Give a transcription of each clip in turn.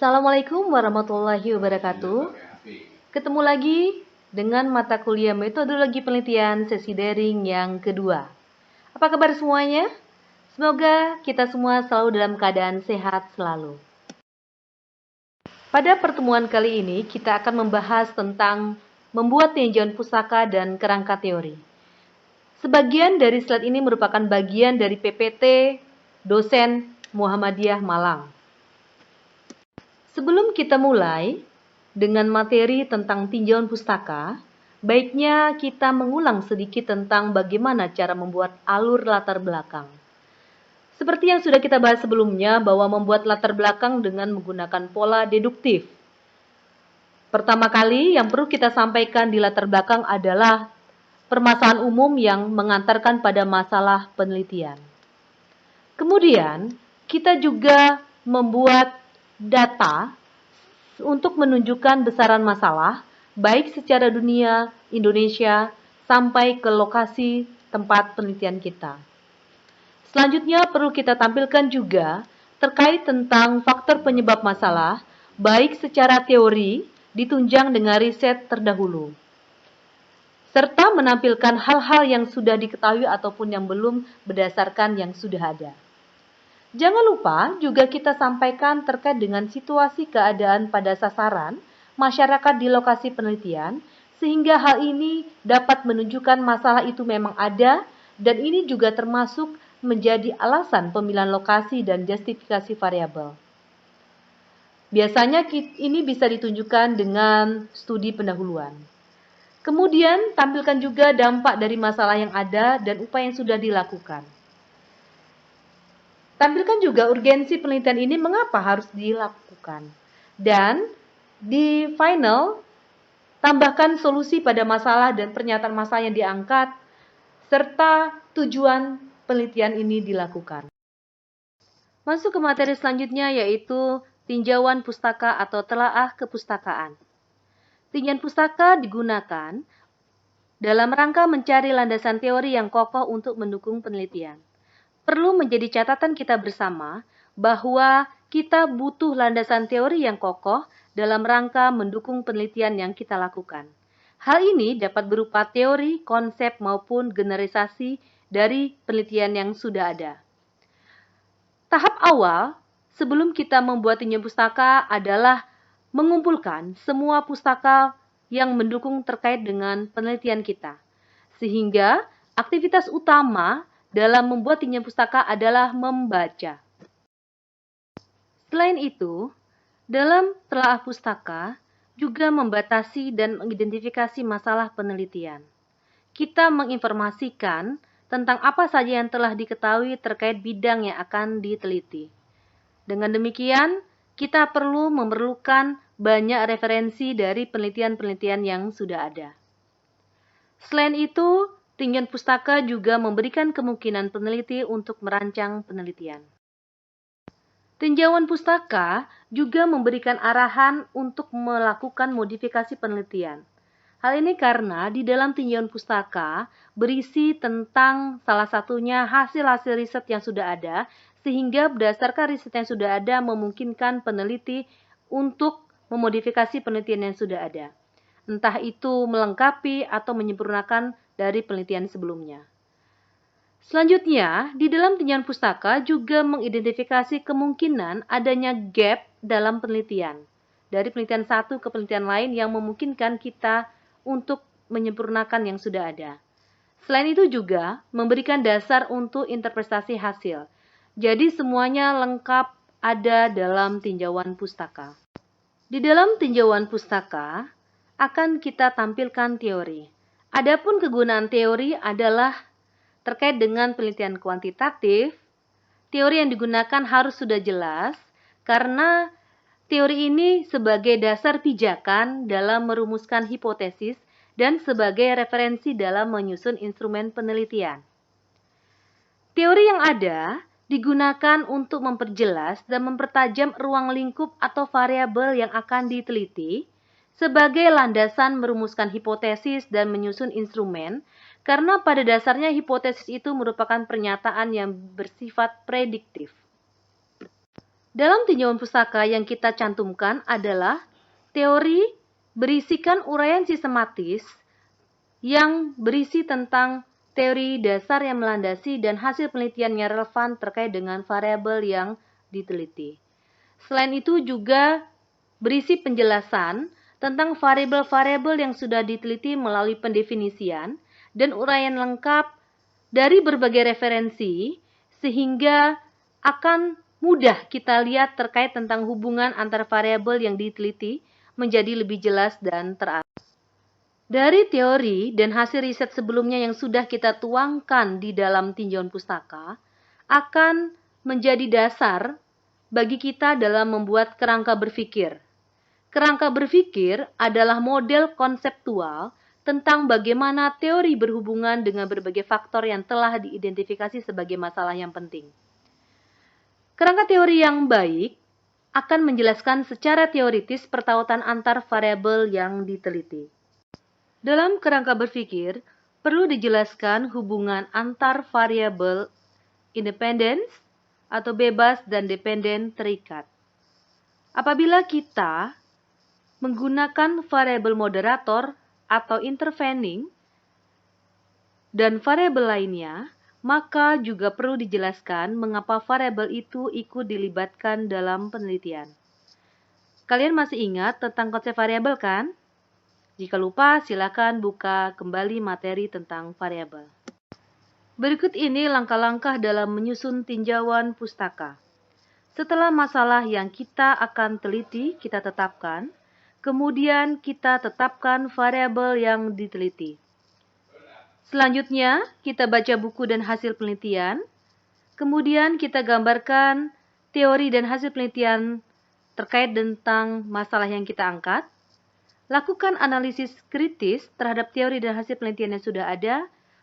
Assalamualaikum warahmatullahi wabarakatuh. Ketemu lagi dengan mata kuliah metodologi penelitian sesi daring yang kedua. Apa kabar semuanya? Semoga kita semua selalu dalam keadaan sehat selalu. Pada pertemuan kali ini kita akan membahas tentang membuat tinjauan pustaka dan kerangka teori. Sebagian dari slide ini merupakan bagian dari PPT dosen Muhammadiyah Malang. Sebelum kita mulai dengan materi tentang tinjauan pustaka, baiknya kita mengulang sedikit tentang bagaimana cara membuat alur latar belakang. Seperti yang sudah kita bahas sebelumnya, bahwa membuat latar belakang dengan menggunakan pola deduktif. Pertama kali yang perlu kita sampaikan di latar belakang adalah permasalahan umum yang mengantarkan pada masalah penelitian. Kemudian, kita juga membuat data untuk menunjukkan besaran masalah, baik secara dunia, Indonesia, sampai ke lokasi tempat penelitian kita. Selanjutnya perlu kita tampilkan juga terkait tentang faktor penyebab masalah, baik secara teori ditunjang dengan riset terdahulu, serta menampilkan hal-hal yang sudah diketahui ataupun yang belum berdasarkan yang sudah ada. Jangan lupa juga kita sampaikan terkait dengan situasi keadaan pada sasaran masyarakat di lokasi penelitian, sehingga hal ini dapat menunjukkan masalah itu memang ada, dan ini juga termasuk menjadi alasan pemilihan lokasi dan justifikasi variabel. Biasanya ini bisa ditunjukkan dengan studi pendahuluan. Kemudian tampilkan juga dampak dari masalah yang ada dan upaya yang sudah dilakukan. Tampilkan juga urgensi penelitian ini mengapa harus dilakukan. Dan di final, tambahkan solusi pada masalah dan pernyataan masalah yang diangkat, serta tujuan penelitian ini dilakukan. Masuk ke materi selanjutnya, yaitu tinjauan pustaka atau telaah kepustakaan. Tinjauan pustaka digunakan dalam rangka mencari landasan teori yang kokoh untuk mendukung penelitian. Perlu menjadi catatan kita bersama bahwa kita butuh landasan teori yang kokoh dalam rangka mendukung penelitian yang kita lakukan. Hal ini dapat berupa teori, konsep, maupun generalisasi dari penelitian yang sudah ada. Tahap awal sebelum kita membuat tinjauan pustaka adalah mengumpulkan semua pustaka yang mendukung terkait dengan penelitian kita. Sehingga aktivitas utama dalam membuat tinjauan pustaka adalah membaca. Selain itu, dalam telaah pustaka juga membatasi dan mengidentifikasi masalah penelitian. Kita menginformasikan tentang apa saja yang telah diketahui terkait bidang yang akan diteliti. Dengan demikian, kita perlu memerlukan banyak referensi dari penelitian-penelitian yang sudah ada. Selain itu, tinjauan pustaka juga memberikan kemungkinan peneliti untuk merancang penelitian. Tinjauan pustaka juga memberikan arahan untuk melakukan modifikasi penelitian. Hal ini karena di dalam tinjauan pustaka berisi tentang salah satunya hasil-hasil riset yang sudah ada, sehingga berdasarkan riset yang sudah ada memungkinkan peneliti untuk memodifikasi penelitian yang sudah ada. Entah itu melengkapi atau menyempurnakan dari penelitian sebelumnya. Selanjutnya, di dalam tinjauan pustaka juga mengidentifikasi kemungkinan adanya gap dalam penelitian. Dari penelitian satu ke penelitian lain yang memungkinkan kita untuk menyempurnakan yang sudah ada. Selain itu juga memberikan dasar untuk interpretasi hasil. Jadi semuanya lengkap ada dalam tinjauan pustaka. Di dalam tinjauan pustaka akan kita tampilkan teori. Adapun kegunaan teori adalah terkait dengan penelitian kuantitatif. Teori yang digunakan harus sudah jelas karena teori ini sebagai dasar pijakan dalam merumuskan hipotesis dan sebagai referensi dalam menyusun instrumen penelitian. Teori yang ada digunakan untuk memperjelas dan mempertajam ruang lingkup atau variabel yang akan diteliti sebagai landasan merumuskan hipotesis dan menyusun instrumen, karena pada dasarnya hipotesis itu merupakan pernyataan yang bersifat prediktif. Dalam tinjauan pustaka yang kita cantumkan adalah teori berisikan uraian sistematis yang berisi tentang teori dasar yang melandasi dan hasil penelitian yang relevan terkait dengan variabel yang diteliti. Selain itu juga berisi penjelasan tentang variabel-variabel yang sudah diteliti melalui pendefinisian dan uraian lengkap dari berbagai referensi, sehingga akan mudah kita lihat terkait tentang hubungan antar variabel yang diteliti menjadi lebih jelas dan terarah. Dari teori dan hasil riset sebelumnya yang sudah kita tuangkan di dalam tinjauan pustaka, akan menjadi dasar bagi kita dalam membuat kerangka berpikir. Kerangka berpikir adalah model konseptual tentang bagaimana teori berhubungan dengan berbagai faktor yang telah diidentifikasi sebagai masalah yang penting. Kerangka teori yang baik akan menjelaskan secara teoritis pertautan antar variabel yang diteliti. Dalam kerangka berpikir, perlu dijelaskan hubungan antar variabel independen atau bebas dan dependen terikat. Apabila kita menggunakan variabel moderator atau intervening dan variabel lainnya, maka juga perlu dijelaskan mengapa variabel itu ikut dilibatkan dalam penelitian. Kalian masih ingat tentang konsep variabel kan? Jika lupa, silakan buka kembali materi tentang variabel. Berikut ini langkah-langkah dalam menyusun tinjauan pustaka. Setelah masalah yang kita akan teliti, kita tetapkan. Kemudian kita tetapkan variabel yang diteliti. Selanjutnya, kita baca buku dan hasil penelitian. Kemudian kita gambarkan teori dan hasil penelitian terkait tentang masalah yang kita angkat. Lakukan analisis kritis terhadap teori dan hasil penelitian yang sudah ada,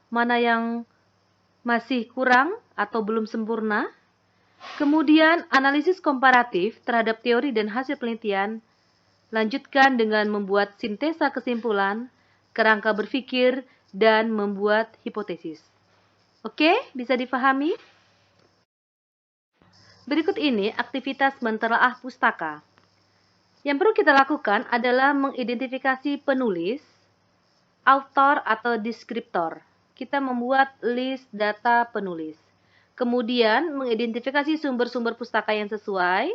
mana yang masih kurang atau belum sempurna. Kemudian analisis komparatif terhadap teori dan hasil penelitian. Lanjutkan dengan membuat sintesa kesimpulan, kerangka berpikir, dan membuat hipotesis. Oke, bisa difahami? Berikut ini aktivitas mentelaah pustaka. Yang perlu kita lakukan adalah mengidentifikasi penulis, author atau deskriptor. Kita membuat list data penulis. Kemudian mengidentifikasi sumber-sumber pustaka yang sesuai.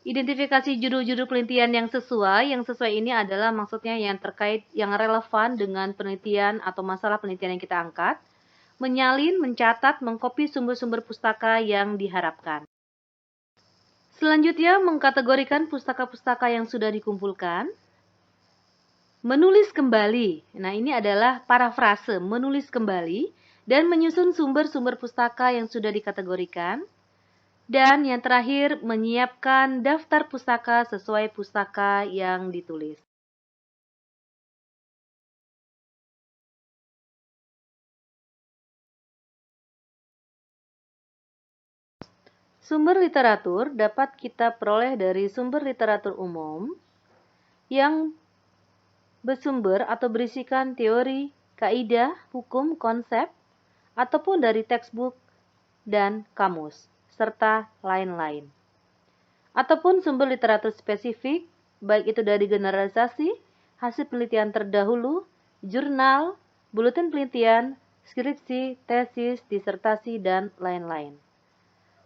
Identifikasi judul-judul penelitian yang sesuai ini adalah maksudnya yang terkait, yang relevan dengan penelitian atau masalah penelitian yang kita angkat. Menyalin, mencatat, mengkopi sumber-sumber pustaka yang diharapkan. Selanjutnya, mengkategorikan pustaka-pustaka yang sudah dikumpulkan. Menulis kembali. Nah, ini adalah parafrase, menulis kembali dan menyusun sumber-sumber pustaka yang sudah dikategorikan. Dan yang terakhir, menyiapkan daftar pustaka sesuai pustaka yang ditulis. Sumber literatur dapat kita peroleh dari sumber literatur umum yang bersumber atau berisikan teori, kaidah, hukum, konsep, ataupun dari textbook dan kamus, serta lain-lain. Ataupun sumber literatur spesifik, baik itu dari generalisasi, hasil penelitian terdahulu, jurnal, buletin penelitian, skripsi, tesis, disertasi, dan lain-lain.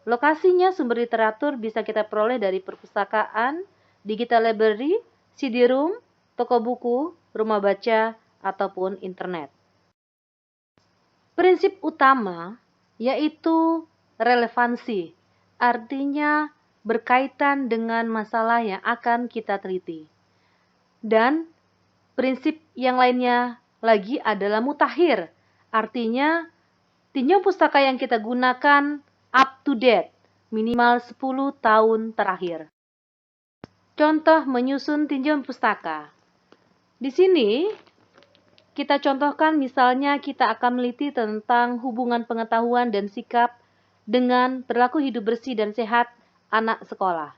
Lokasinya sumber literatur bisa kita peroleh dari perpustakaan, digital library, CD-room, toko buku, rumah baca, ataupun internet. Prinsip utama yaitu relevansi, artinya berkaitan dengan masalah yang akan kita teliti. Dan prinsip yang lainnya lagi adalah mutakhir, artinya tinjauan pustaka yang kita gunakan up to date, minimal 10 tahun terakhir. Contoh menyusun tinjauan pustaka. Di sini kita contohkan misalnya kita akan meneliti tentang hubungan pengetahuan dan sikap dengan perilaku hidup bersih dan sehat anak sekolah.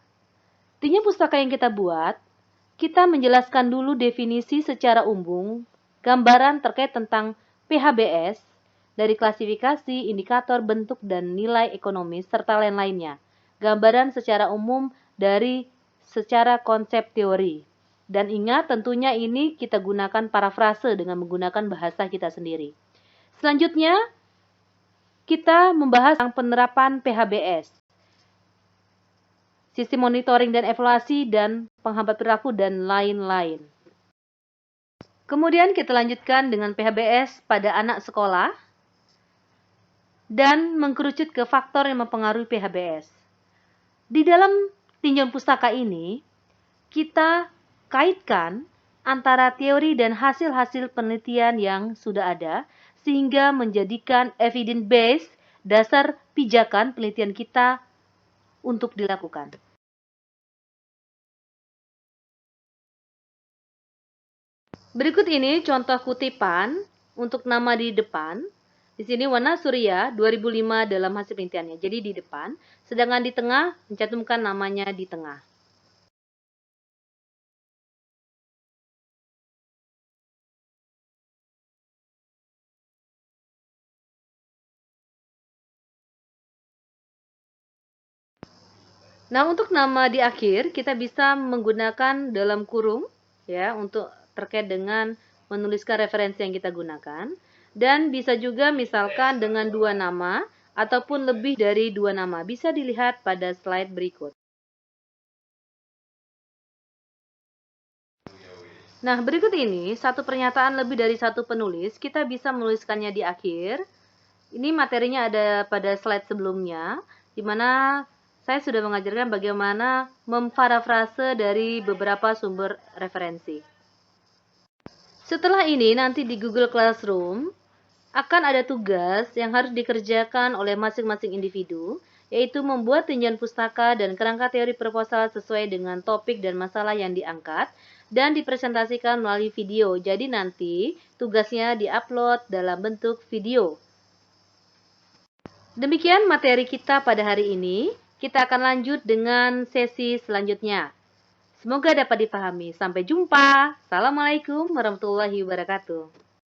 Tinjauan pustaka yang kita buat, kita menjelaskan dulu definisi secara umum, gambaran terkait tentang PHBS, dari klasifikasi, indikator, bentuk, dan nilai ekonomis, serta lain-lainnya. gambaran secara umum dari secara konsep teori. Dan ingat, tentunya ini kita gunakan parafrase dengan menggunakan bahasa kita sendiri. Selanjutnya, kita membahas tentang penerapan PHBS, sistem monitoring dan evaluasi, dan penghambat perilaku, dan lain-lain. Kemudian kita lanjutkan dengan PHBS pada anak sekolah dan mengkerucut ke faktor yang mempengaruhi PHBS. Di dalam tinjauan pustaka ini, kita kaitkan antara teori dan hasil-hasil penelitian yang sudah ada, sehingga menjadikan evidence base dasar pijakan penelitian kita untuk dilakukan. Berikut ini contoh kutipan untuk nama di depan. Di sini warna surya 2005 dalam hasil penelitiannya. Jadi di depan, sedangkan di tengah mencantumkan namanya di tengah. Nah, untuk nama di akhir kita bisa menggunakan dalam kurung ya untuk terkait dengan menuliskan referensi yang kita gunakan, dan bisa juga misalkan dengan 2 nama ataupun lebih dari 2 nama. Bisa dilihat pada slide berikut. Nah, berikut ini satu pernyataan lebih dari satu penulis, kita bisa menuliskannya di akhir. Ini materinya ada pada slide sebelumnya, di mana saya sudah mengajarkan bagaimana memparafrase dari beberapa sumber referensi. Setelah ini, nanti di Google Classroom akan ada tugas yang harus dikerjakan oleh masing-masing individu, yaitu membuat tinjauan pustaka dan kerangka teori proposal sesuai dengan topik dan masalah yang diangkat, dan dipresentasikan melalui video. Jadi nanti tugasnya diupload dalam bentuk video. Demikian materi kita pada hari ini. Kita akan lanjut dengan sesi selanjutnya. Semoga dapat dipahami. Sampai jumpa. Assalamualaikum warahmatullahi wabarakatuh.